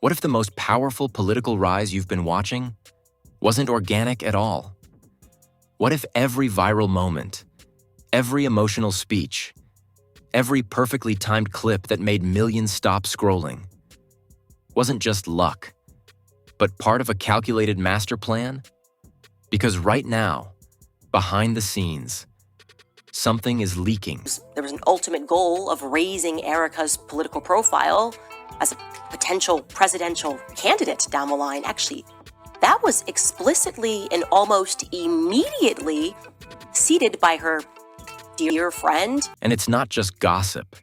What if the most powerful political rise you've been watching wasn't organic at all? What if every viral moment, every emotional speech, every perfectly timed clip that made millions stop scrolling wasn't just luck, but part of a calculated master plan? Because right now, behind the scenes, something is leaking. There was an ultimate goal of raising Erika's political profile as a potential presidential candidate down the line. Actually, that was explicitly and almost immediately seeded by her dear friend. And it's not just gossip.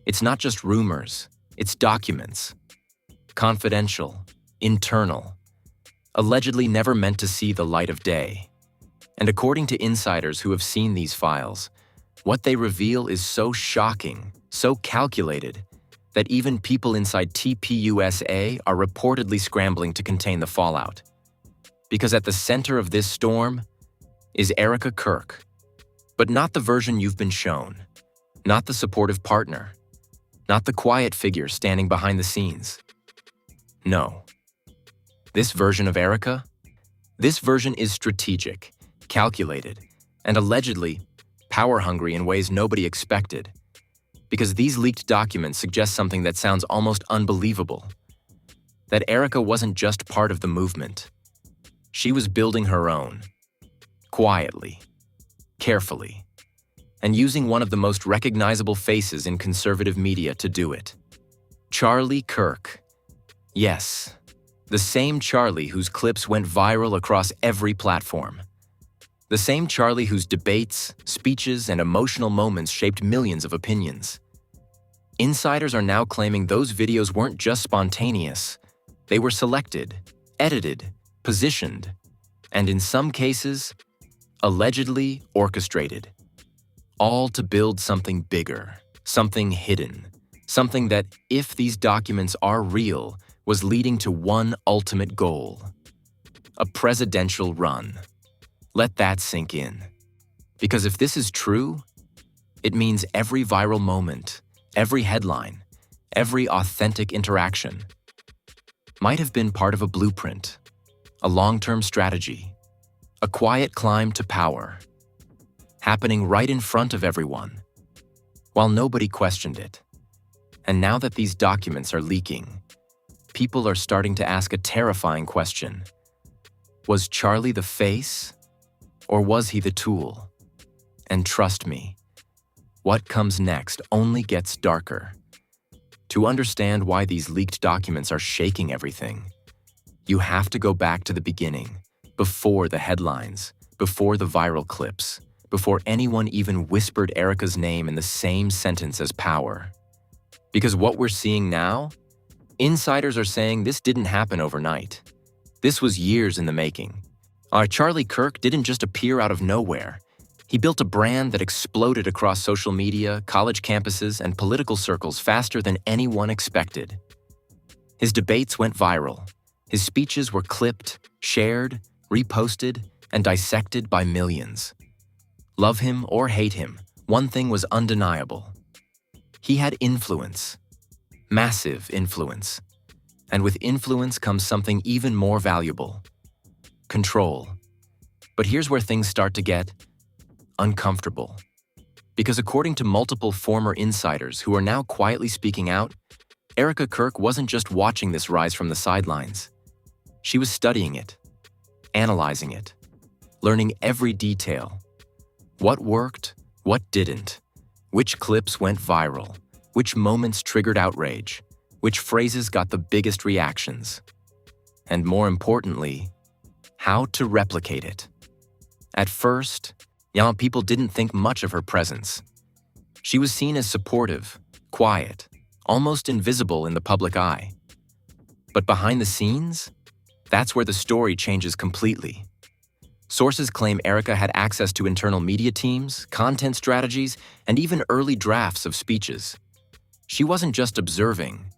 It's not just rumors. It's documents. Confidential, internal, allegedly never meant to see the light of day. And according to insiders who have seen these files, what they reveal is so shocking, so calculated, that even people inside TPUSA are reportedly scrambling to contain the fallout. Because at the center of this storm is Erika Kirk, but not the version you've been shown, not the supportive partner, not the quiet figure standing behind the scenes. No. This version of Erika? This version is strategic, calculated, and allegedly power-hungry in ways nobody expected. Because these leaked documents suggest something that sounds almost unbelievable. That Erika wasn't just part of the movement. She was building her own, quietly, carefully, and using one of the most recognizable faces in conservative media to do it. Charlie Kirk. Yes, the same Charlie whose clips went viral across every platform. The same Charlie whose debates, speeches, and emotional moments shaped millions of opinions. Insiders are now claiming those videos weren't just spontaneous. They were selected, edited, positioned, and in some cases, allegedly orchestrated. All to build something bigger, something hidden, something that, if these documents are real, was leading to one ultimate goal: a presidential run. Let that sink in. Because if this is true, it means every viral moment, every headline, every authentic interaction might have been part of a blueprint, a long-term strategy, a quiet climb to power, happening right in front of everyone, while nobody questioned it. And now that these documents are leaking, people are starting to ask a terrifying question. Was Charlie the face, or was he the tool? And trust me, what comes next only gets darker. To understand why these leaked documents are shaking everything, you have to go back to the beginning, before the headlines, before the viral clips, before anyone even whispered Erika's name in the same sentence as power. Because what we're seeing now, insiders are saying this didn't happen overnight. This was years in the making. Charlie Kirk didn't just appear out of nowhere. He built a brand that exploded across social media, college campuses, and political circles faster than anyone expected. His debates went viral. His speeches were clipped, shared, reposted, and dissected by millions. Love him or hate him, one thing was undeniable. He had influence, massive influence. And with influence comes something even more valuable: control. But here's where things start to get uncomfortable. Because according to multiple former insiders who are now quietly speaking out, Erika Kirk wasn't just watching this rise from the sidelines. She was studying it, analyzing it, learning every detail. What worked, what didn't, which clips went viral, which moments triggered outrage, which phrases got the biggest reactions, and more importantly, how to replicate it. At first, people didn't think much of her presence. She was seen as supportive, quiet, almost invisible in the public eye. But behind the scenes, that's where the story changes completely. Sources claim Erika had access to internal media teams, content strategies, and even early drafts of speeches. She wasn't just observing.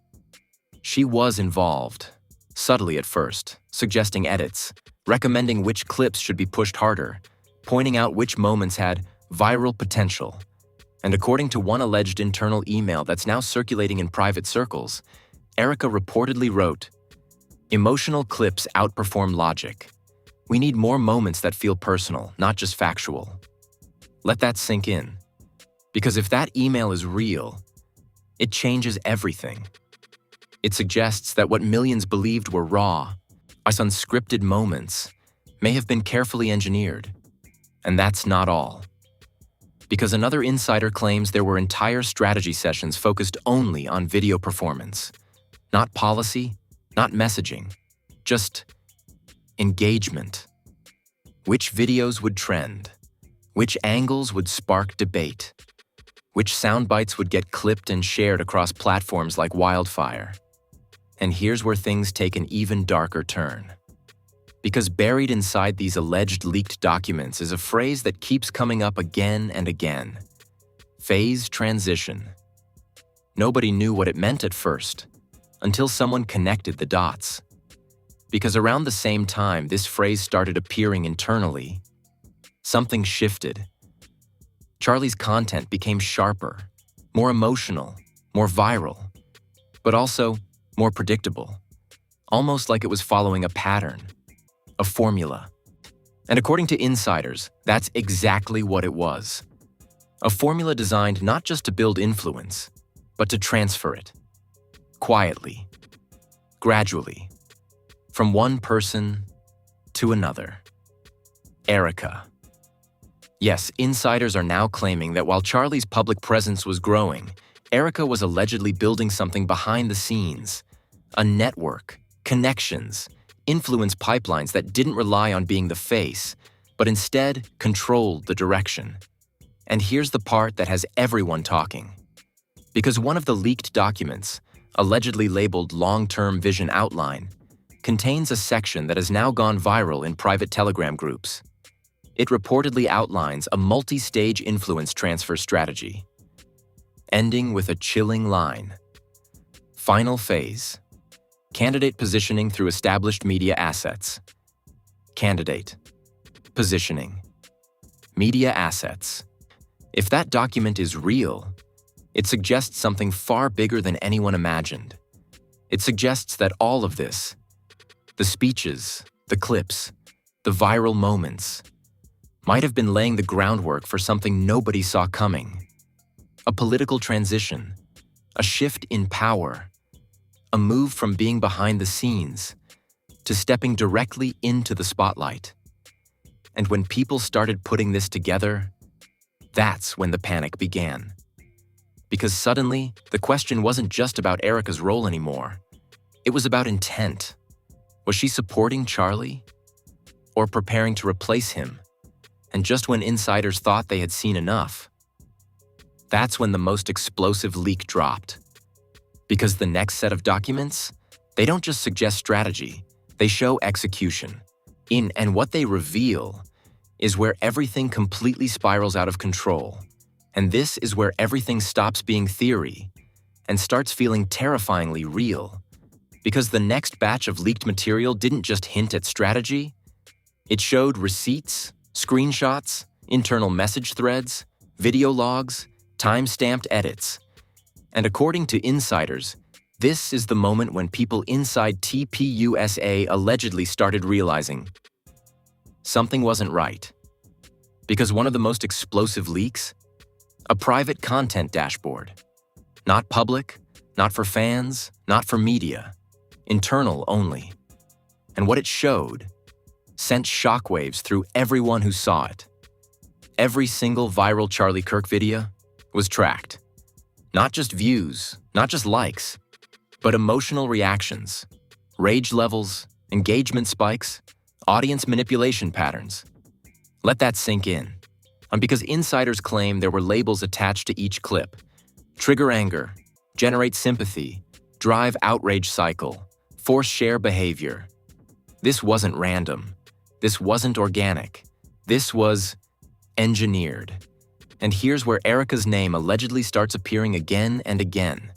She was involved, subtly at first, suggesting edits, recommending which clips should be pushed harder, pointing out which moments had viral potential. And according to one alleged internal email that's now circulating in private circles, Erika reportedly wrote, Emotional clips outperform logic. We need more moments that feel personal, not just factual. Let that sink in. Because if that email is real, it changes everything. It suggests that what millions believed were raw, us unscripted moments, may have been carefully engineered. And that's not all. Because another insider claims there were entire strategy sessions focused only on video performance. Not policy, not messaging, just engagement. Which videos would trend? Which angles would spark debate? Which sound bites would get clipped and shared across platforms like wildfire? And here's where things take an even darker turn. Because buried inside these alleged leaked documents is a phrase that keeps coming up again and again. Phase transition. Nobody knew what it meant at first, until someone connected the dots. Because around the same time this phrase started appearing internally, something shifted. Charlie's content became sharper, more emotional, more viral, but also more predictable, almost like it was following a pattern, a formula. And according to insiders, that's exactly what it was. A formula designed not just to build influence, but to transfer it. Quietly, gradually, from one person to another. Erika. Yes, insiders are now claiming that while Charlie's public presence was growing, Erika was allegedly building something behind the scenes. A network, connections, influence pipelines that didn't rely on being the face, but instead controlled the direction. And here's the part that has everyone talking. Because one of the leaked documents, allegedly labeled Long-Term Vision Outline, contains a section that has now gone viral in private Telegram groups. It reportedly outlines a multi-stage influence transfer strategy, ending with a chilling line. Final phase. Candidate positioning through established media assets. Candidate. Positioning. Media assets. If that document is real, it suggests something far bigger than anyone imagined. It suggests that all of this, the speeches, the clips, the viral moments, might have been laying the groundwork for something nobody saw coming. A political transition, a shift in power, a move from being behind the scenes to stepping directly into the spotlight. And when people started putting this together, that's when the panic began. Because suddenly, the question wasn't just about Erika's role anymore. It was about intent. Was she supporting Charlie? Or preparing to replace him? And just when insiders thought they had seen enough, that's when the most explosive leak dropped. Because the next set of documents, they don't just suggest strategy, they show execution. And what they reveal is where everything completely spirals out of control. And this is where everything stops being theory and starts feeling terrifyingly real. Because the next batch of leaked material didn't just hint at strategy, it showed receipts, screenshots, internal message threads, video logs, time-stamped edits. And according to insiders, this is the moment when people inside TPUSA allegedly started realizing something wasn't right. Because one of the most explosive leaks? A private content dashboard. Not public, not for fans, not for media. Internal only. And what it showed sent shockwaves through everyone who saw it. Every single viral Charlie Kirk video was tracked. Not just views, not just likes, but emotional reactions, rage levels, engagement spikes, audience manipulation patterns. Let that sink in. And because insiders claim there were labels attached to each clip: trigger anger, generate sympathy, drive outrage cycle, force share behavior. This wasn't random. This wasn't organic. This was engineered. And here's where Erika's name allegedly starts appearing again and again.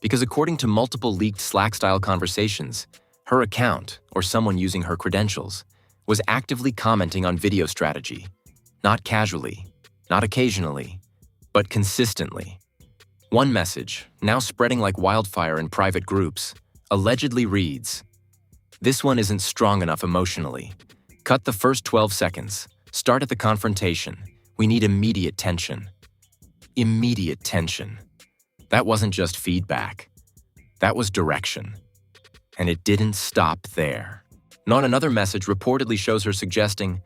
Because according to multiple leaked Slack-style conversations, her account, or someone using her credentials, was actively commenting on video strategy. Not casually, not occasionally, but consistently. One message, now spreading like wildfire in private groups, allegedly reads, This one isn't strong enough emotionally. Cut the first 12 seconds. Start at the confrontation. We need immediate tension. Immediate tension. That wasn't just feedback. That was direction. And it didn't stop there. Not another message reportedly shows her suggesting,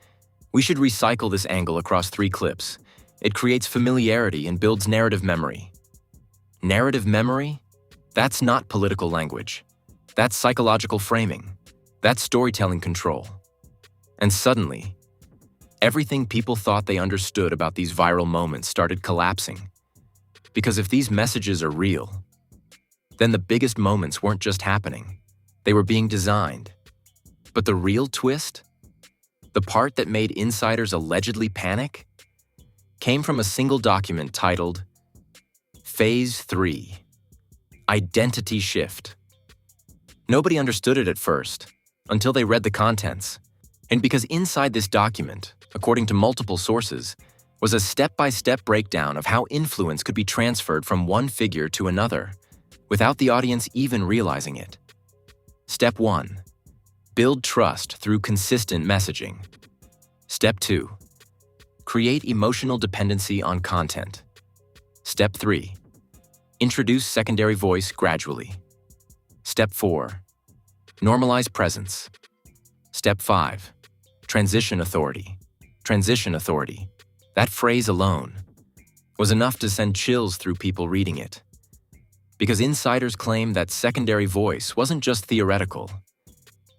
we should recycle this angle across 3 clips. It creates familiarity and builds narrative memory. Narrative memory? That's not political language. That's psychological framing. That's storytelling control. And suddenly, everything people thought they understood about these viral moments started collapsing. Because if these messages are real, then the biggest moments weren't just happening. They were being designed. But the real twist, the part that made insiders allegedly panic, came from a single document titled Phase 3, Identity Shift. Nobody understood it at first, until they read the contents. And because inside this document, according to multiple sources, was a step-by-step breakdown of how influence could be transferred from one figure to another, without the audience even realizing it. Step 1. Build trust through consistent messaging. Step 2. Create emotional dependency on content. Step 3. Introduce secondary voice gradually. Step 4. Normalize presence. Step 5. Transition authority. Transition authority. That phrase alone was enough to send chills through people reading it. Because insiders claim that secondary voice wasn't just theoretical.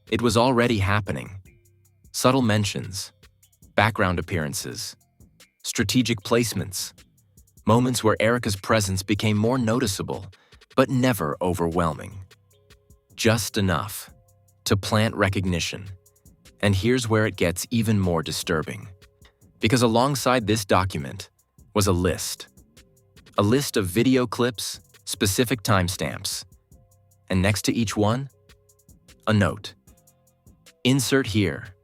It was already happening. Subtle mentions, background appearances, strategic placements, moments where Erika's presence became more noticeable, but never overwhelming. Just enough to plant recognition. And here's where it gets even more disturbing. Because alongside this document was a list. A list of video clips, specific timestamps. And next to each one, a note. Insert here.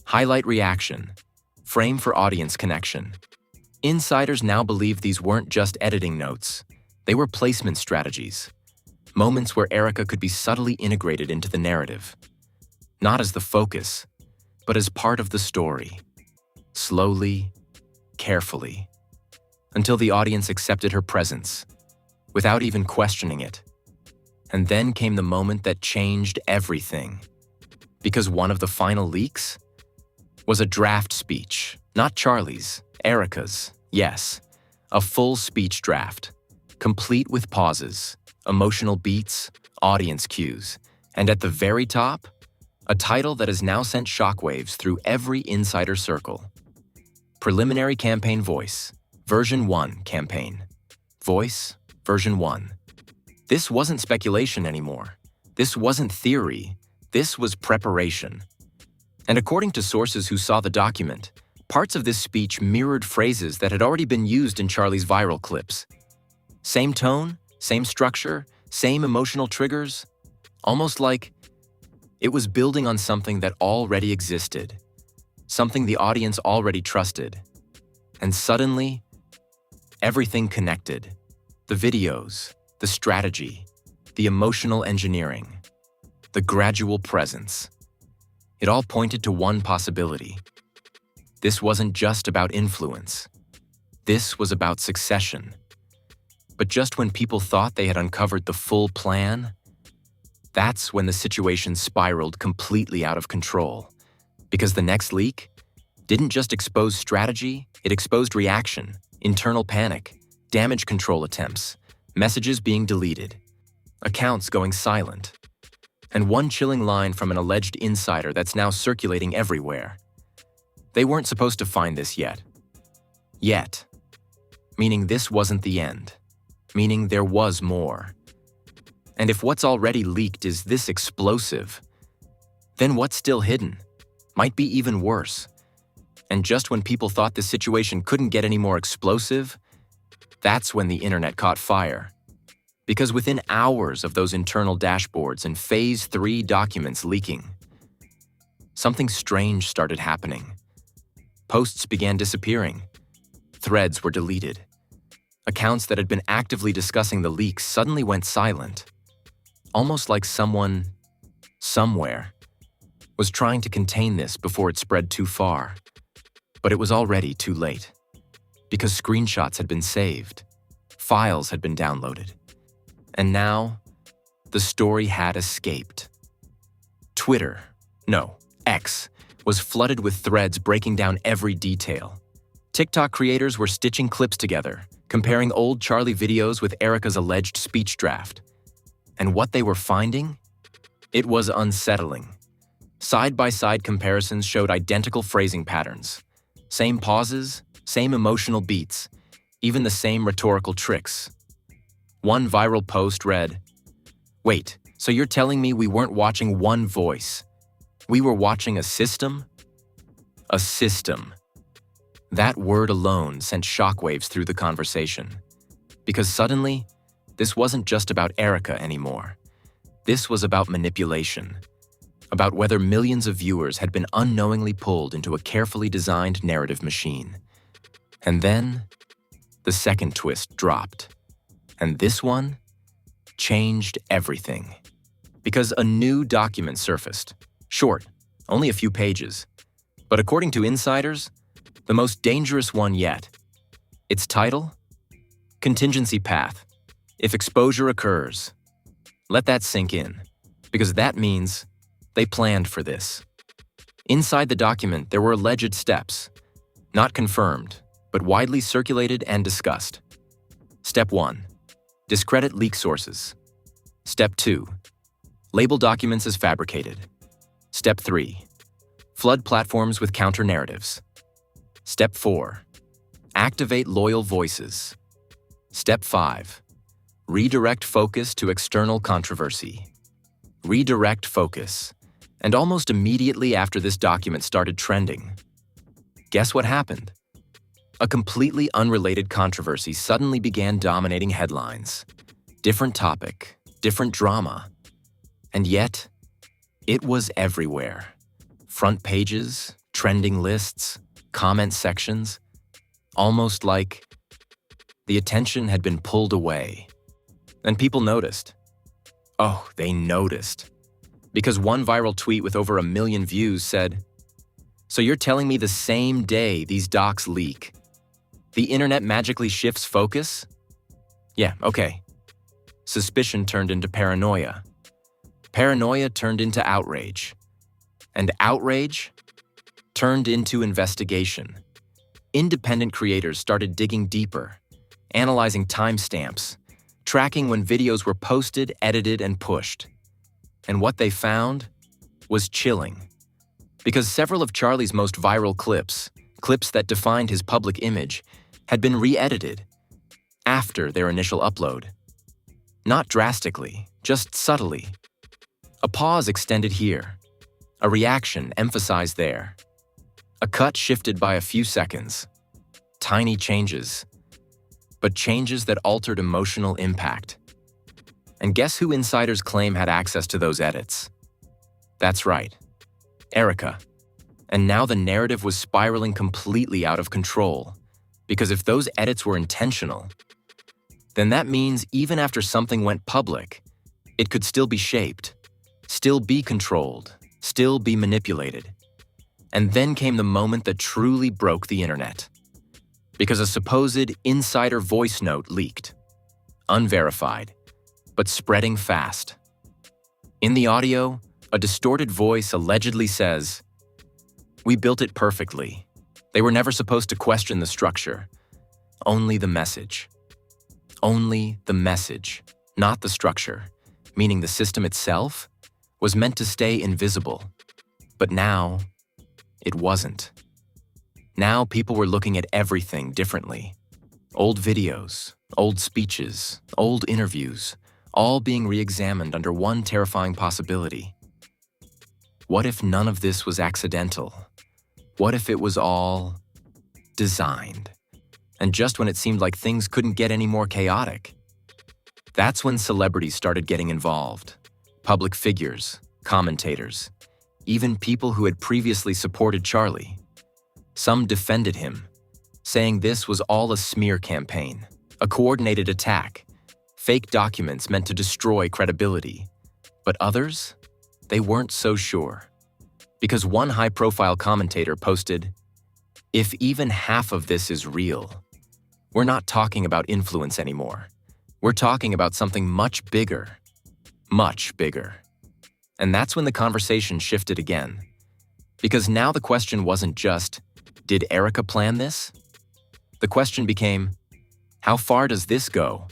Highlight reaction. Frame for audience connection. Insiders now believe these weren't just editing notes. They were placement strategies. Moments where Erika could be subtly integrated into the narrative. Not as the focus, but as part of the story. Slowly, carefully, until the audience accepted her presence, without even questioning it. And then came the moment that changed everything. Because one of the final leaks was a draft speech, not Charlie's, Erika's, yes, a full speech draft, complete with pauses, emotional beats, audience cues, and at the very top, a title that has now sent shockwaves through every insider circle. Preliminary Campaign Voice, Version 1 Campaign. Voice, Version 1. This wasn't speculation anymore. This wasn't theory. This was preparation. And according to sources who saw the document, parts of this speech mirrored phrases that had already been used in Charlie's viral clips. Same tone, same structure, same emotional triggers. Almost like it was building on something that already existed. Something the audience already trusted. And suddenly, everything connected. The videos, the strategy, the emotional engineering, the gradual presence. It all pointed to one possibility. This wasn't just about influence. This was about succession. But just when people thought they had uncovered the full plan, that's when the situation spiraled completely out of control. Because the next leak didn't just expose strategy, it exposed reaction, internal panic, damage control attempts, messages being deleted, accounts going silent, and one chilling line from an alleged insider that's now circulating everywhere. They weren't supposed to find this yet. Yet. Meaning this wasn't the end. Meaning there was more. And if what's already leaked is this explosive, then what's still hidden might be even worse. And just when people thought the situation couldn't get any more explosive, that's when the internet caught fire. Because within hours of those internal dashboards and Phase 3 documents leaking, something strange started happening. Posts began disappearing. Threads were deleted. Accounts that had been actively discussing the leaks suddenly went silent. Almost like someone somewhere, was trying to contain this before it spread too far. But it was already too late, because screenshots had been saved, files had been downloaded, and now the story had escaped. Twitter, no, X, was flooded with threads breaking down every detail. TikTok creators were stitching clips together, comparing old Charlie videos with Erika's alleged speech draft. And what they were finding? It was unsettling. Side-by-side comparisons showed identical phrasing patterns. Same pauses, same emotional beats, even the same rhetorical tricks. One viral post read, "Wait, so you're telling me we weren't watching one voice? We were watching a system?" A system. That word alone sent shockwaves through the conversation. Because suddenly, this wasn't just about Erika anymore. This was about manipulation. About whether millions of viewers had been unknowingly pulled into a carefully designed narrative machine. And then, the second twist dropped. And this one changed everything. Because a new document surfaced. Short, only a few pages. But according to insiders, the most dangerous one yet. Its title? Contingency Path. If exposure occurs. Let that sink in, because that means they planned for this. Inside the document, there were alleged steps, not confirmed, but widely circulated and discussed. Step 1. Discredit leak sources. Step 2. Label documents as fabricated. Step 3. Flood platforms with counter-narratives. Step 4. Activate loyal voices. Step 5. Redirect focus to external controversy. Redirect focus. And almost immediately after this document started trending, guess what happened? A completely unrelated controversy suddenly began dominating headlines. Different topic, different drama. And yet, it was everywhere. Front pages, trending lists, comment sections, almost like the attention had been pulled away. And people noticed. Oh, they noticed. Because one viral tweet with over 1 million views said, "So you're telling me the same day these docs leak, the internet magically shifts focus?" Yeah, okay. Suspicion turned into paranoia. Paranoia turned into outrage. And outrage turned into investigation. Independent creators started digging deeper, analyzing timestamps, tracking when videos were posted, edited, and pushed. And what they found was chilling. Because several of Charlie's most viral clips that defined his public image, had been re-edited after their initial upload. Not drastically, just subtly. A pause extended here, a reaction emphasized there. A cut shifted by a few seconds. Tiny changes, but changes that altered emotional impact. And guess who insiders claim had access to those edits? That's right, Erika. And now the narrative was spiraling completely out of control, because if those edits were intentional, then that means even after something went public, it could still be shaped, still be controlled, still be manipulated. And then came the moment that truly broke the internet. Because a supposed insider voice note leaked. Unverified, but spreading fast. In the audio, a distorted voice allegedly says, "We built it perfectly. They were never supposed to question the structure. Only the message." Only the message, not the structure, meaning the system itself was meant to stay invisible. But now, it wasn't. Now people were looking at everything differently. Old videos, old speeches, old interviews, all being re-examined under one terrifying possibility. What if none of this was accidental? What if it was all designed? And just when it seemed like things couldn't get any more chaotic, that's when celebrities started getting involved. Public figures, commentators, even people who had previously supported Charlie. Some defended him, saying this was all a smear campaign, a coordinated attack, fake documents meant to destroy credibility. But others? they weren't so sure. Because one high-profile commentator posted, "If even half of this is real, we're not talking about influence anymore. We're talking about something much bigger. Much bigger." And that's when the conversation shifted again. Because now the question wasn't just, did Erika plan this? The question became, how far does this go?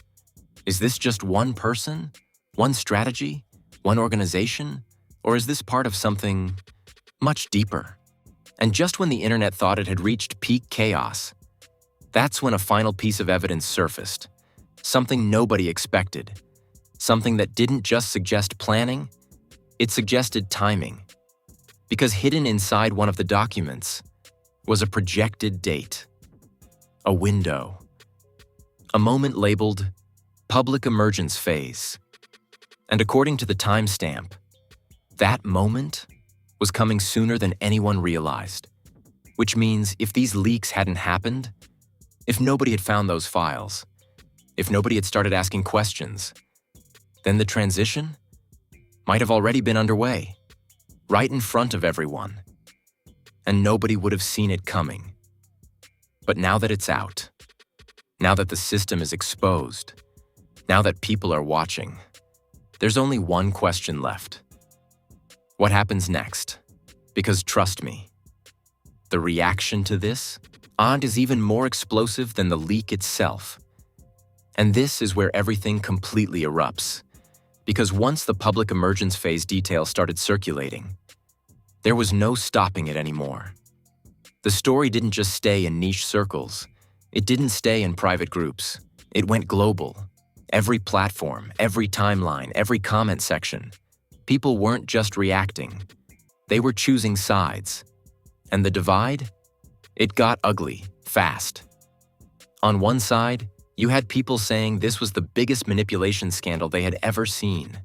Is this just one person, one strategy, one organization, or is this part of something much deeper? And just when the internet thought it had reached peak chaos, that's when a final piece of evidence surfaced. Something nobody expected. Something that didn't just suggest planning, it suggested timing. Because hidden inside one of the documents was a projected date. A window. A moment labeled Public Emergence Phase. And according to the timestamp, that moment was coming sooner than anyone realized. Which means if these leaks hadn't happened, if nobody had found those files, if nobody had started asking questions, then the transition might have already been underway, right in front of everyone, and nobody would have seen it coming. But now that it's out, now that the system is exposed, now that people are watching, there's only one question left. What happens next? Because trust me, the reaction to this is even more explosive than the leak itself. And this is where everything completely erupts. Because once the public emergence phase details started circulating, there was no stopping it anymore. The story didn't just stay in niche circles. It didn't stay in private groups. It went global. Every platform, every timeline, every comment section. People weren't just reacting. They were choosing sides. And the divide? It got ugly, fast. On one side, you had people saying this was the biggest manipulation scandal they had ever seen.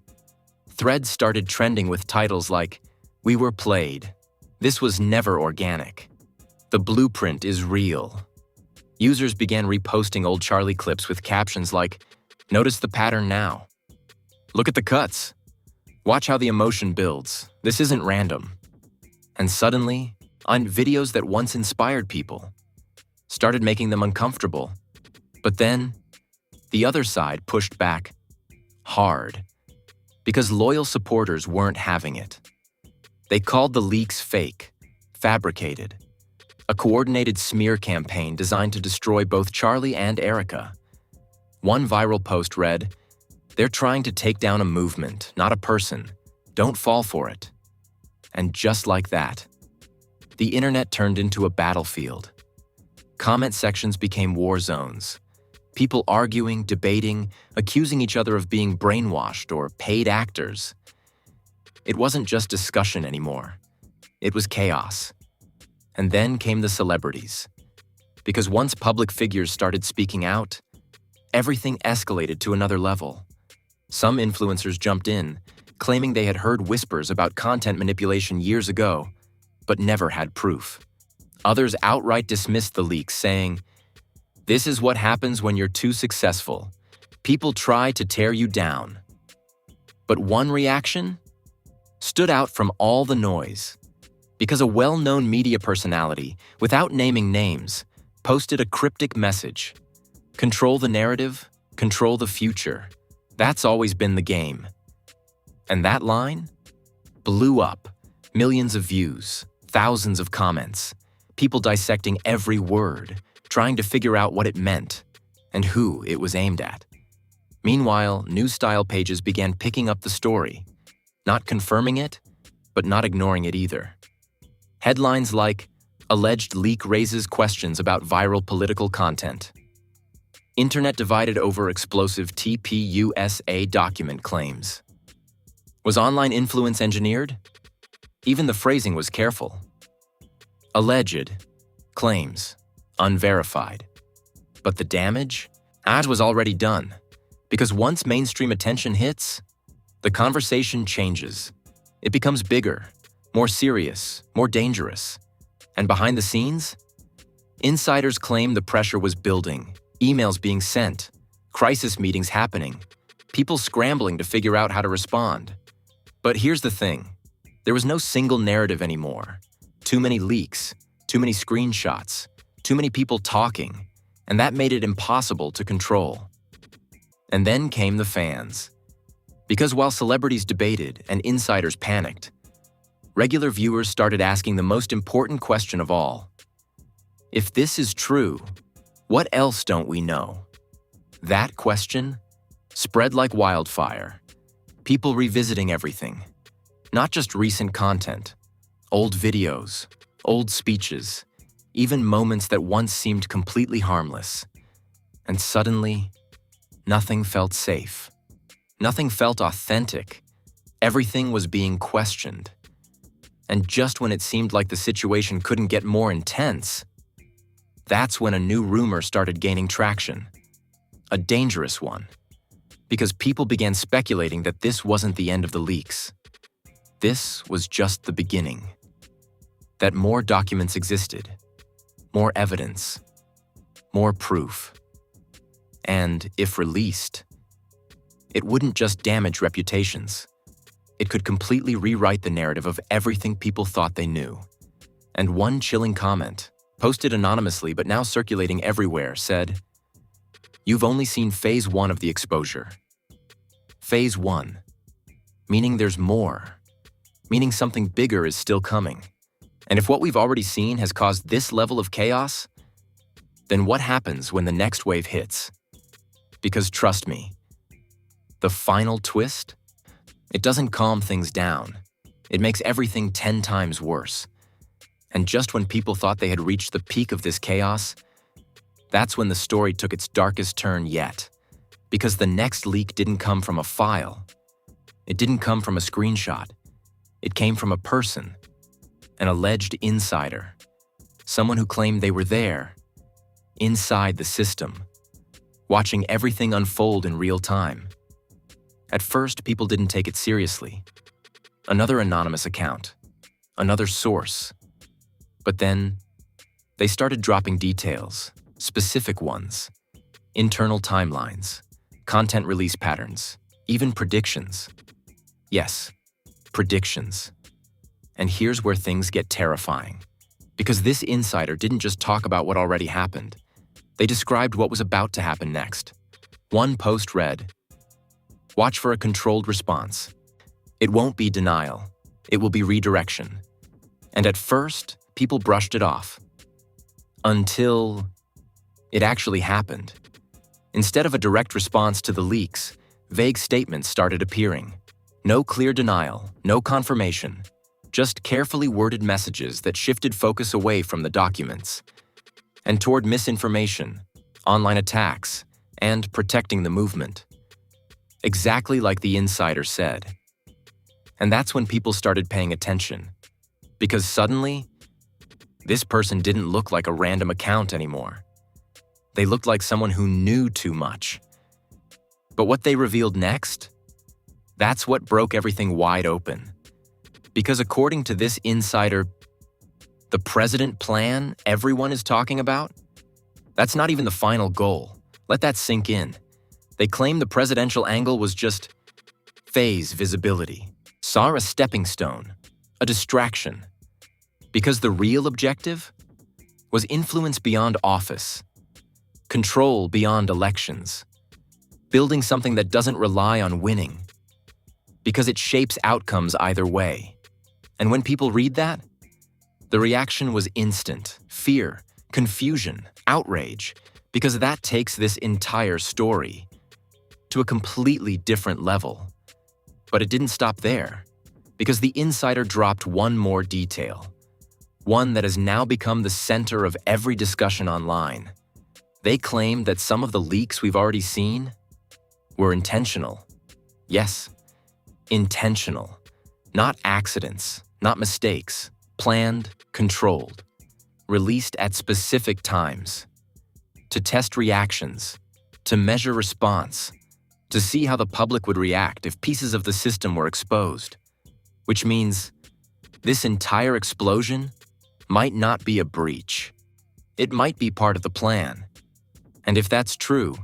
Threads started trending with titles like, "We were played. This was never organic. The blueprint is real." Users began reposting old Charlie clips with captions like, "Notice the pattern now. Look at the cuts. Watch how the emotion builds. This isn't random." And suddenly, on videos that once inspired people, started making them uncomfortable. But then, the other side pushed back hard, because loyal supporters weren't having it. They called the leaks fake, fabricated, a coordinated smear campaign designed to destroy both Charlie and Erika. One viral post read, "They're trying to take down a movement, not a person. Don't fall for it." And just like that, the internet turned into a battlefield. Comment sections became war zones. People arguing, debating, accusing each other of being brainwashed or paid actors. It wasn't just discussion anymore. It was chaos. And then came the celebrities. Because once public figures started speaking out, everything escalated to another level. Some influencers jumped in, claiming they had heard whispers about content manipulation years ago, but never had proof. Others outright dismissed the leaks, saying, "This is what happens when you're too successful. People try to tear you down." But one reaction stood out from all the noise, because a well-known media personality, without naming names, posted a cryptic message. "Control the narrative, control the future. That's always been the game." And that line blew up. Millions of views, thousands of comments, people dissecting every word, trying to figure out what it meant and who it was aimed at. Meanwhile, news-style pages began picking up the story, not confirming it, but not ignoring it either. Headlines like, "Alleged leak raises questions about viral political content." Internet divided over explosive TPUSA document claims. Was online influence engineered? Even the phrasing was careful. Alleged, claims, unverified. But the damage? That was already done. Because once mainstream attention hits, the conversation changes. It becomes bigger, more serious, more dangerous. And behind the scenes, insiders claim the pressure was building, emails being sent, crisis meetings happening, people scrambling to figure out how to respond. But here's the thing, There was no single narrative anymore. Too many leaks, too many screenshots, too many people talking, and that made it impossible to control. And then came the fans. Because while celebrities debated and insiders panicked, regular viewers started asking the most important question of all. If this is true, what else don't we know? That question spread like wildfire. People revisiting everything. Not just recent content, old videos, old speeches, even moments that once seemed completely harmless. And suddenly, nothing felt safe. Nothing felt authentic. Everything was being questioned. And just when it seemed like the situation couldn't get more intense, that's when a new rumor started gaining traction. A dangerous one. Because people began speculating that this wasn't the end of the leaks. This was just the beginning. That more documents existed, more evidence, more proof. And if released, it wouldn't just damage reputations. It could completely rewrite the narrative of everything people thought they knew. And one chilling comment, posted anonymously but now circulating everywhere, said, "You've only seen phase 1 of the exposure." Phase 1, meaning there's more, meaning something bigger is still coming. And if what we've already seen has caused this level of chaos, then what happens when the next wave hits? Because trust me, the final twist, it doesn't calm things down. It makes everything 10 times worse. And just when people thought they had reached the peak of this chaos, that's when the story took its darkest turn yet. Because the next leak didn't come from a file. It didn't come from a screenshot. It came from a person, an alleged insider, someone who claimed they were there, inside the system, watching everything unfold in real time. At first, people didn't take it seriously. Another anonymous account, another source. But then, they started dropping details, specific ones, internal timelines, content release patterns, even predictions. Yes, predictions. And here's where things get terrifying. Because this insider didn't just talk about what already happened. They described what was about to happen next. One post read, "Watch for a controlled response. It won't be denial. It will be redirection." And at first, people brushed it off. Until it actually happened. Instead of a direct response to the leaks, vague statements started appearing. No clear denial, no confirmation, just carefully worded messages that shifted focus away from the documents and toward misinformation, online attacks, and protecting the movement. Exactly like the insider said. And that's when people started paying attention. Because suddenly, this person didn't look like a random account anymore. They looked like someone who knew too much. But what they revealed next? That's what broke everything wide open. Because according to this insider, the president plan everyone is talking about? That's not even the final goal. Let that sink in. They claim the presidential angle was just phase visibility, saw a stepping stone, a distraction. Because the real objective was influence beyond office, control beyond elections, building something that doesn't rely on winning, because it shapes outcomes either way. And when people read that, the reaction was instant: fear, confusion, outrage, because that takes this entire story to a completely different level. But it didn't stop there, because the insider dropped one more detail, one that has now become the center of every discussion online. They claim that some of the leaks we've already seen were intentional. Yes, intentional. Not accidents, not mistakes. Planned, controlled. Released at specific times. To test reactions. To measure response. To see how the public would react if pieces of the system were exposed. Which means this entire explosion might not be a breach. It might be part of the plan. And if that's true,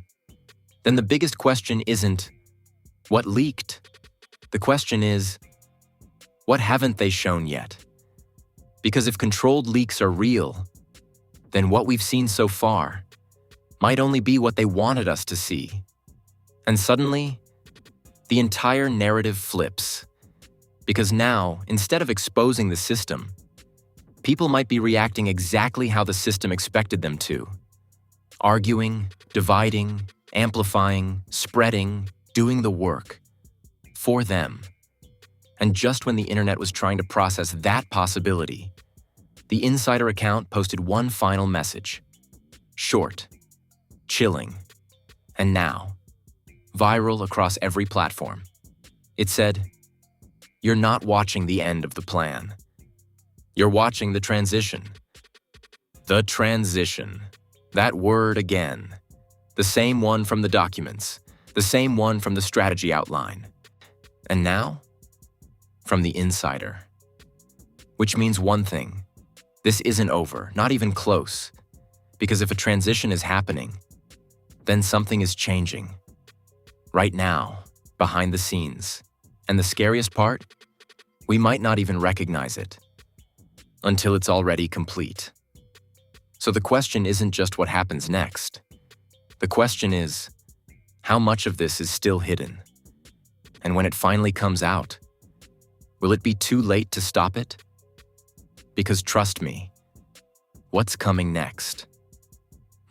then the biggest question isn't, what leaked? The question is, What haven't they shown yet? Because if controlled leaks are real, then what we've seen so far might only be what they wanted us to see. And suddenly, the entire narrative flips. Because now, instead of exposing the system, people might be reacting exactly how the system expected them to. Arguing, dividing, amplifying, spreading, doing the work. For them. And just when the internet was trying to process that possibility, the insider account posted one final message. Short, chilling, and now, viral across every platform. It said, "You're not watching the end of the plan. You're watching the transition." The transition. That word again. The same one from the documents. The same one from the strategy outline. And now, from the insider. Which means one thing. This isn't over, not even close. Because if a transition is happening, then something is changing. Right now, behind the scenes. And the scariest part? We might not even recognize it. Until it's already complete. So the question isn't just what happens next. The question is, how much of this is still hidden? And when it finally comes out, will it be too late to stop it? Because trust me, what's coming next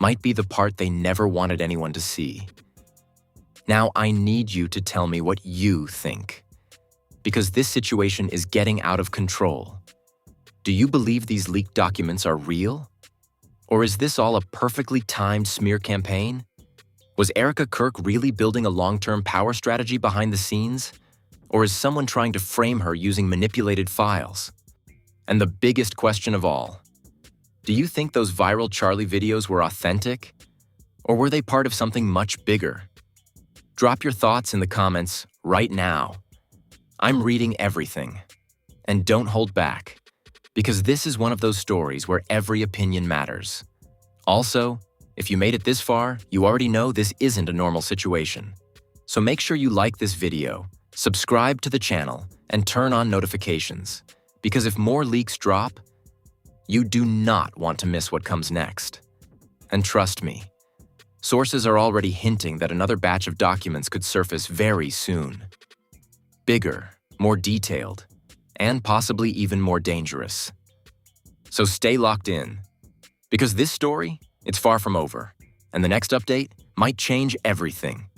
might be the part they never wanted anyone to see. Now I need you to tell me what you think. Because this situation is getting out of control. Do you believe these leaked documents are real? Or is this all a perfectly timed smear campaign? Was Erika Kirk really building a long-term power strategy behind the scenes? Or is someone trying to frame her using manipulated files? And the biggest question of all, do you think those viral Charlie videos were authentic? Or were they part of something much bigger? Drop your thoughts in the comments right now. I'm reading everything. And don't hold back, because this is one of those stories where every opinion matters. Also, if you made it this far, you already know this isn't a normal situation. So make sure you like this video, subscribe to the channel, and turn on notifications. Because if more leaks drop, you do not want to miss what comes next. And trust me, sources are already hinting that another batch of documents could surface very soon. Bigger, more detailed, and possibly even more dangerous. So stay locked in, because this story, it's far from over, and the next update might change everything.